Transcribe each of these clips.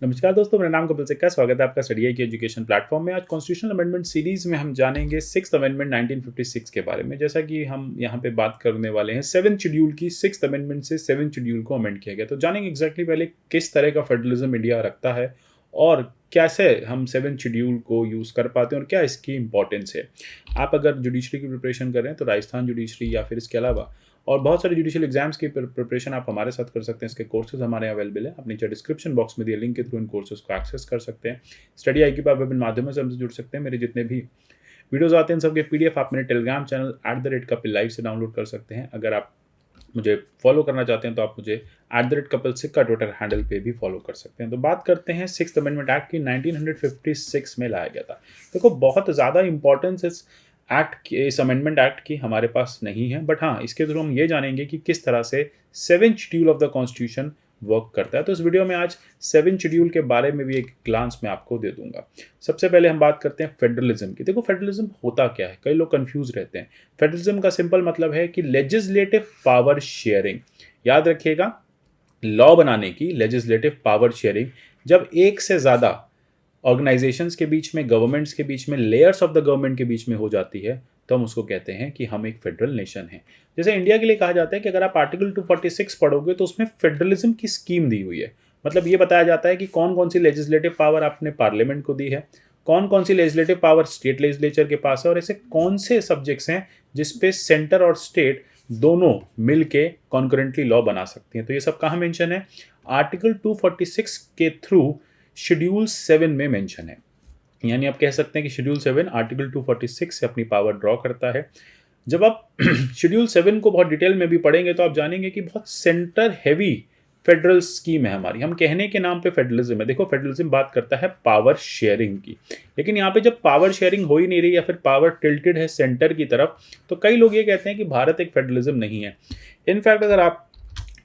नमस्कार दोस्तों, मेरा नाम कपिल सिक्का। स्वागत है आपका स्टडी आई की एजुकेशन प्लेटफॉर्म में। आज कॉन्स्टिट्यूशनल अमेंडमेंट सीरीज में हम जानेंगे सिक्स्थ अमेंडमेंट 1956 के बारे में। जैसा कि हम यहाँ पे बात करने वाले हैं सेवन शेड्यूल की, सिक्स्थ अमेंडमेंट से सेवन शेड्यूल को अमेंड किया गया। तो जानेंगे एग्जैक्टली पहले किस तरह का फेडरलिज्म इंडिया रखता है और कैसे हम सेवन शेड्यूल को यूज़ कर पाते हैं और क्या इसकी इंपॉर्टेंस है। आप अगर जुडिशरी की प्रिपरेशन कर रहे हैं तो राजस्थान जुडिशरी या फिर इसके अलावा और बहुत सारे जुडिशियल एग्जाम्स की प्रिपरेशन आप हमारे साथ कर सकते हैं। इसके कोर्सेज हमारे यहाँ अवेलेबल है। आप नीचे डिस्क्रिप्शन बॉक्स में दिए लिंक के थ्रू इन कोर्सेज को एक्सेस कर सकते हैं। स्टडी आई की पर विभिन्न माध्यमों से हमसे जुड़ सकते हैं। मेरे जितने भी वीडियोज आते हैं इन सबके पीडीएफ आप मेरे टेलीग्राम चैनल @कपिल लाइव से डाउनलोड कर सकते हैं। अगर आप मुझे फॉलो करना चाहते हैं तो आप मुझे @कपिल सिक्का ट्विटर हैंडल पे भी फॉलो कर सकते हैं। तो बात करते हैं सिक्स्थ अमेंडमेंट एक्ट की। 1956 में लाया गया था। देखो, बहुत ज़्यादा इंपॉर्टेंस इस अमेंडमेंट एक्ट की हमारे पास नहीं है, बट हाँ, इसके थ्रू हम ये जानेंगे कि किस तरह से seven schedule of the constitution work करता है। तो इस वीडियो में आज सेवन शेड्यूल के बारे में भी एक ग्लांस में आपको दे दूंगा। सबसे पहले हम बात करते हैं फेडरलिज्म की। देखो, फेडरलिज्म होता क्या है, कई लोग कंफ्यूज रहते हैं। फेडरलिज्म का सिंपल मतलब है कि लेजिस्लेटिव पावर शेयरिंग। याद रखिएगा, लॉ बनाने की लेजिस्लेटिव पावर शेयरिंग जब एक से ज़्यादा ऑर्गेनाइजेशंस के बीच में, गवर्नमेंट्स के बीच में, लेयर्स ऑफ द गवर्नमेंट के बीच में हो जाती है तो हम उसको कहते हैं कि हम एक फेडरल नेशन हैं। जैसे इंडिया के लिए कहा जाता है कि अगर आप आर्टिकल 246 पढ़ोगे तो उसमें फेडरलिज्म की स्कीम दी हुई है। मतलब ये बताया जाता है कि कौन कौन सी लेजिस्लेटिव पावर आपने पार्लियामेंट को दी है, कौन कौन सी लेजिस्लेटिव पावर स्टेट लेजिस्लेचर के पास है और ऐसे कौन से सब्जेक्ट्स हैं जिसपे सेंटर और स्टेट दोनों मिल के कॉन्करेंटली लॉ बना सकती हैं। तो ये सब कहाँ मेंशन है? आर्टिकल 246 के थ्रू शेड्यूल 7 में मेंशन है। यानी आप कह सकते हैं कि शेड्यूल 7 आर्टिकल 246 से अपनी पावर ड्रॉ करता है। जब आप शेड्यूल 7 को बहुत डिटेल में भी पढ़ेंगे तो आप जानेंगे कि बहुत सेंटर हैवी फेडरल स्कीम है हमारी। हम कहने के नाम पे फेडरलिज्म है। देखो, फेडरलिज्म बात करता है पावर शेयरिंग की, लेकिन यहाँ पे जब पावर शेयरिंग हो ही नहीं रही या फिर पावर टिल्टेड है सेंटर की तरफ, तो कई लोग ये कहते हैं कि भारत एक फेडरलिज्म नहीं है। इनफैक्ट अगर आप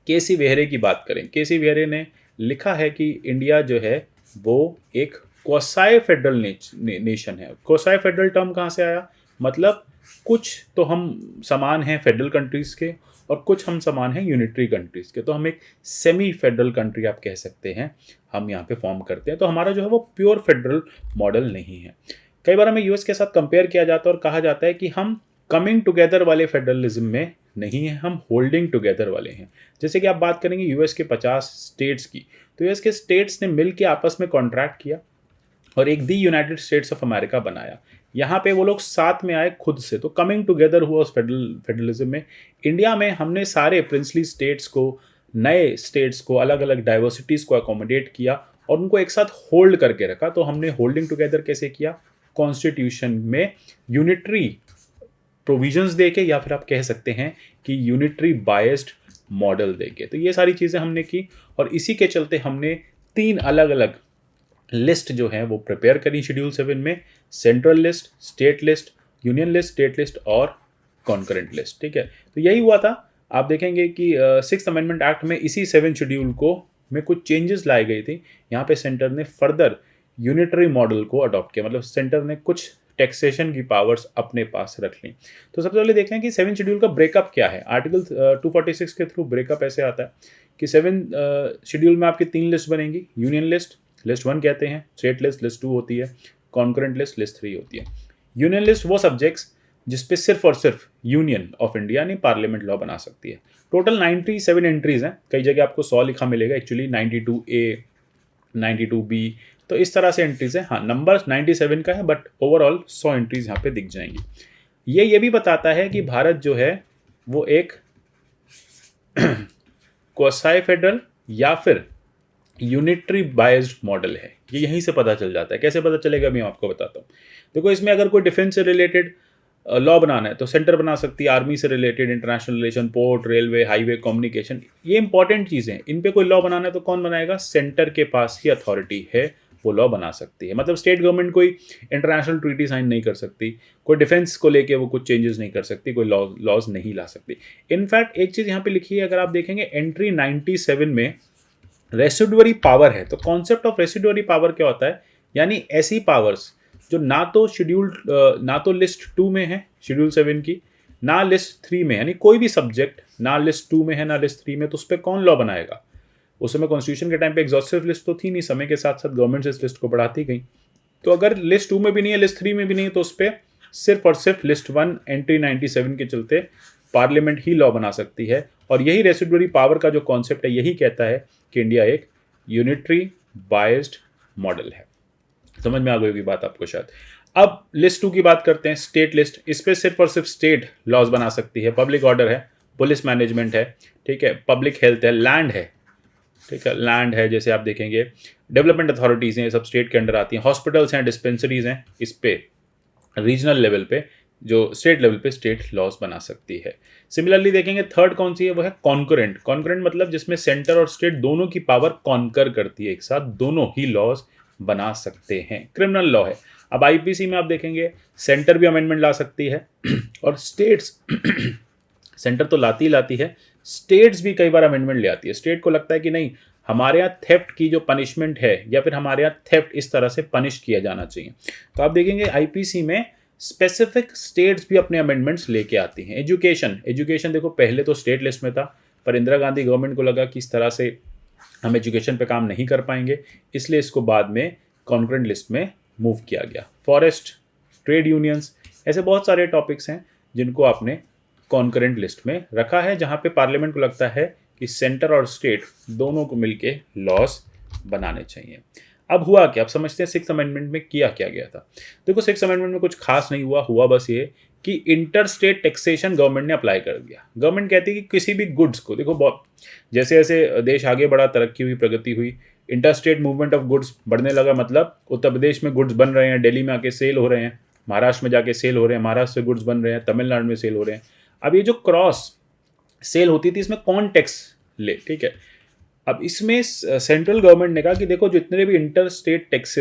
केसी वेहरे की बात करें, केसी वेहरे ने लिखा है कि इंडिया जो है वो एक क्वासाई फेडरल नेशन है। क्वासाई फेडरल टर्म कहाँ से आया? मतलब कुछ तो हम समान हैं फेडरल कंट्रीज़ के और कुछ हम समान हैं यूनिटरी कंट्रीज़ के। तो हम एक सेमी फेडरल कंट्री आप कह सकते हैं, हम यहाँ पे फॉर्म करते हैं। तो हमारा जो है वो प्योर फेडरल मॉडल नहीं है। कई बार हमें यूएस के साथ कंपेयर किया जाता है और कहा जाता है कि हम कमिंग टुगेदर वाले फेडरलिज्म में नहीं है, हम होल्डिंग टुगेदर वाले हैं। जैसे कि आप बात करेंगे यूएस के 50 स्टेट्स की, तो यूएस के स्टेट्स ने मिल के आपस में कॉन्ट्रैक्ट किया और एक दी यूनाइटेड स्टेट्स ऑफ अमेरिका बनाया। यहाँ पे वो लोग साथ में आए खुद से, तो कमिंग टुगेदर हुआ उस फेडरलिज्म में। इंडिया में हमने सारे प्रिंसली स्टेट्स को, नए स्टेट्स को, अलग अलग डाइवर्सिटीज़ को अकोमोडेट किया और उनको एक साथ होल्ड करके रखा। तो हमने होल्डिंग टुगेदर कैसे किया? कॉन्स्टिट्यूशन में यूनिटरी प्रोविजंस देके, या फिर आप कह सकते हैं कि यूनिटरी बायस्ड मॉडल देके। तो ये सारी चीज़ें हमने की और इसी के चलते हमने 3 अलग अलग लिस्ट जो है वो प्रिपेयर करी शेड्यूल 7 में। Central list, state list, union list, state list और कॉन्करेंट लिस्ट। ठीक है, तो यही हुआ था। आप देखेंगे कि सिक्स्थ अमेंडमेंट एक्ट में इसी 7 शेड्यूल को में कुछ चेंजेस लाई गई थी। यहाँ पे सेंटर ने फर्दर यूनिटरी मॉडल को अडॉप्ट किया, मतलब सेंटर ने कुछ टैक्सेशन की पावर्स अपने पास रख ली। तो सबसे पहले देख लें कि 7 शेड्यूल का ब्रेकअप क्या है। आर्टिकल 246 के थ्रू ब्रेकअप ऐसे आता है कि 7 शेड्यूल में आपकी 3 लिस्ट बनेंगी। यूनियन लिस्ट, लिस्ट 1 कहते हैं, स्टेट लिस्ट, लिस्ट 2 होती है, कॉन्करेंट लिस्ट, लिस्ट 3 होती है। यूनियन लिस्ट वो सब्जेक्ट्स जिसपे सिर्फ और सिर्फ यूनियन ऑफ इंडिया यानी पार्लियामेंट लॉ बना सकती है। टोटल 97 एंट्रीज हैं। कई जगह आपको 100 लिखा मिलेगा, एक्चुअली 92A, 92B, तो इस तरह से एंट्रीज है। हाँ, नंबर 97 का है, बट ओवरऑल 100 एंट्रीज यहाँ पे दिख जाएंगी। ये भी बताता है कि भारत जो है वो एक क्वासाई फेडरल या फिर यूनिटरी बायस्ड मॉडल है। ये यहीं से पता चल जाता है। कैसे पता चलेगा मैं आपको बताता हूँ। देखो, इसमें अगर कोई डिफेंस से रिलेटेड लॉ बनाना है तो सेंटर बना सकती है, आर्मी से related, international relation, port, railway, highway, communication, ये इंपॉर्टेंट चीज़ें हैं। इन पे कोई लॉ बनाना है तो कौन बनाएगा? सेंटर के पास ही अथॉरिटी है, वो लॉ बना सकती है। मतलब स्टेट गवर्नमेंट कोई इंटरनेशनल ट्रीटी साइन नहीं कर सकती, कोई डिफेंस को लेके वो कुछ चेंजेस नहीं कर सकती, कोई लॉज नहीं ला सकती। इनफैक्ट एक चीज़ यहाँ पे लिखी है, अगर आप देखेंगे एंट्री 97 में रेसिडुअरी पावर है। तो कॉन्सेप्ट ऑफ रेसिडुअरी पावर क्या होता है? यानी ऐसी पावर्स जो ना तो लिस्ट 2 में है शेड्यूल 7 की, ना लिस्ट 3 में, यानी कोई भी सब्जेक्ट ना लिस्ट 2 में है ना लिस्ट 3 में, तो उस पर कौन लॉ बनाएगा? उस समय कॉन्स्टिट्यूशन के टाइम पे एग्जॉस्टिव लिस्ट तो थी नहीं, समय के साथ साथ गवर्नमेंट इस लिस्ट को बढ़ाती गई। तो अगर लिस्ट 2 में भी नहीं है, लिस्ट 3 में भी नहीं है, तो उस पर सिर्फ और सिर्फ लिस्ट 1 एंट्री 97 के चलते पार्लियामेंट ही लॉ बना सकती है। और यही रेसिडुअरी पावर का जो कॉन्सेप्ट है यही कहता है कि इंडिया एक यूनिटरी बायस्ड मॉडल है। समझ में आ गई होगी बात आपको शायद। अब लिस्ट 2 की बात करते हैं, स्टेट लिस्ट। इस पर सिर्फ और सिर्फ स्टेट लॉज बना सकती है। पब्लिक ऑर्डर है, पुलिस मैनेजमेंट है, ठीक है, पब्लिक हेल्थ है, लैंड है, ठीक है, लैंड है, जैसे आप देखेंगे डेवलपमेंट अथॉरिटीज़ हैं, सब स्टेट के अंडर आती हैं, हॉस्पिटल्स हैं, डिस्पेंसरीज हैं, इस पे रीजनल लेवल पे जो स्टेट लेवल पे स्टेट लॉज बना सकती है। सिमिलरली देखेंगे थर्ड कौन सी है, वो है कॉन्करेंट। कॉन्करेंट मतलब जिसमें सेंटर और स्टेट दोनों की पावर कॉन्कर करती है, एक साथ दोनों ही लॉज बना सकते हैं। क्रिमिनल लॉ है। अब आईपीसी में आप देखेंगे सेंटर भी अमेंडमेंट ला सकती है और स्टेट्स सेंटर तो लाती ही लाती है, स्टेट्स भी कई बार अमेंडमेंट ले आती है। स्टेट को लगता है कि नहीं, हमारे यहाँ थेफ्ट की जो पनिशमेंट है या फिर हमारे यहाँ थेफ्ट इस तरह से पनिश किया जाना चाहिए। तो आप देखेंगे आईपीसी में स्पेसिफिक स्टेट्स भी अपने अमेंडमेंट्स लेके आती हैं। एजुकेशन देखो पहले तो स्टेट लिस्ट में था, पर इंदिरा गांधी गवर्नमेंट को लगा कि इस तरह से हम एजुकेशन पे काम नहीं कर पाएंगे, इसलिए इसको बाद में कॉन्करेंट लिस्ट में मूव किया गया। फॉरेस्ट, ट्रेड यूनियंस, ऐसे बहुत सारे टॉपिक्स हैं जिनको आपने कॉन्करेंट लिस्ट में रखा है, जहाँ पे पार्लियामेंट को लगता है कि सेंटर और स्टेट दोनों को मिलके लॉस बनाने चाहिए। अब हुआ क्या, अब समझते हैं सिक्स अमेंडमेंट में किया क्या गया था। देखो सिक्स अमेंडमेंट में कुछ खास नहीं हुआ बस ये कि इंटर स्टेट टैक्सेशन गवर्नमेंट ने अप्लाई कर दिया। गवर्नमेंट कहती है कि किसी भी गुड्स को, देखो बहुत जैसे जैसे देश आगे बढ़ा, तरक्की हुई, प्रगति हुई, inter state movement of goods बढ़ने लगा। मतलब उत्तर प्रदेश में गुड्स बन रहे हैं, दिल्ली में आके सेल हो रहे हैं, महाराष्ट्र में जाके सेल हो रहे हैं, महाराष्ट्र से गुड्स बन रहे हैं, तमिलनाडु में सेल हो रहे हैं। अब ये जो क्रॉस सेल होती थी इसमें कौन टैक्स ले, ठीक है। अब इसमें सेंट्रल गवर्नमेंट ने कहा कि देखो जितने भी इंटर स्टेट टैक्स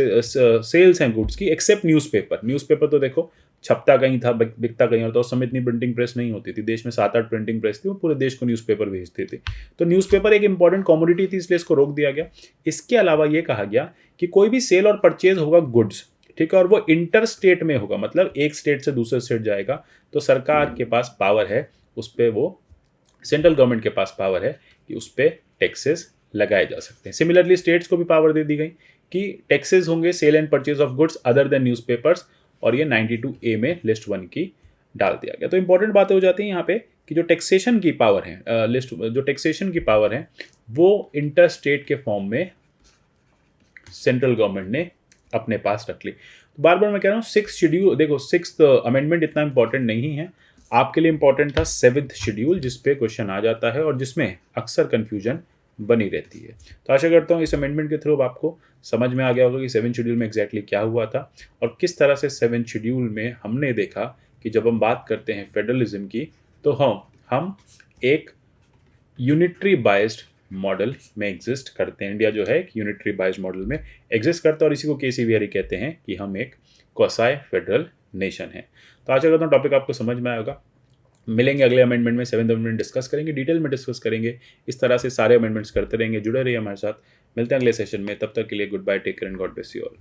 सेल्स हैं गुड्स की, एक्सेप्ट न्यूज़पेपर तो देखो छपता कहीं था, बिकता कहीं और, तो उस समय इतनी प्रिंटिंग प्रेस नहीं होती थी देश में, 7-8 प्रिंटिंग प्रेस थी, वो पूरे देश को न्यूज़पेपर भेजते थे। तो न्यूज़पेपर एक इंपॉर्टेंट कमोडिटी थी, इसलिए इसको रोक दिया गया। इसके अलावा ये कहा गया कि कोई भी सेल और परचेज होगा गुड्स, ठीक है, और वो इंटर स्टेट में होगा, मतलब एक स्टेट से दूसरे स्टेट जाएगा, तो सरकार के पास पावर है उस पर, वो सेंट्रल गवर्नमेंट के पास पावर है कि उस पर टैक्सेस लगाए जा सकते हैं। सिमिलरली स्टेट्स को भी पावर दे दी गई कि टैक्सेस होंगे sale and purchase of goods other than newspapers, और ये 92A में लिस्ट 1 की डाल दिया गया। तो इंपॉर्टेंट बातें हो जाती हैं यहाँ पे कि जो टैक्सेशन की पावर है, जो टैक्सेशन की पावर है वो इंटर स्टेट के फॉर्म में सेंट्रल गवर्नमेंट ने अपने पास रख ली। तो बार बार मैं कह रहा हूँ सिक्स शेड्यूल, देखो सिक्स्थ अमेंडमेंट इतना इंपॉर्टेंट नहीं है, आपके लिए इंपॉर्टेंट था 7th शेड्यूल, जिसपे क्वेश्चन आ जाता है और जिसमें अक्सर कंफ्यूजन बनी रहती है। तो आशा करता हूँ इस अमेंडमेंट के थ्रू आपको समझ में आ गया होगा कि 7th शेड्यूल में एग्जैक्टली क्या हुआ था और किस तरह से 7th शेड्यूल में हमने देखा कि जब हम बात करते हैं फेडरलिज्म की, तो हम एक यूनिटरी बाइज्ड मॉडल में एग्जिस्ट करते हैं। इंडिया जो है एक यूनिटरी बाइज्ड मॉडल में एग्जिस्ट करता है और इसी को केसी विहारी कहते हैं कि हम एक क्वासी फेडरल नेशन है। तो आशा करता हूँ टॉपिक आपको समझ में आएगा। मिलेंगे अगले अमेंडमेंट में, 7th अमेंडमेंट डिस्कस करेंगे, डिटेल में डिस्कस करेंगे। इस तरह से सारे अमेंडमेंट्स करते रहेंगे, जुड़े रहिए हमारे साथ। मिलते हैं अगले सेशन में, तब तक के लिए goodbye, take care and God bless you all.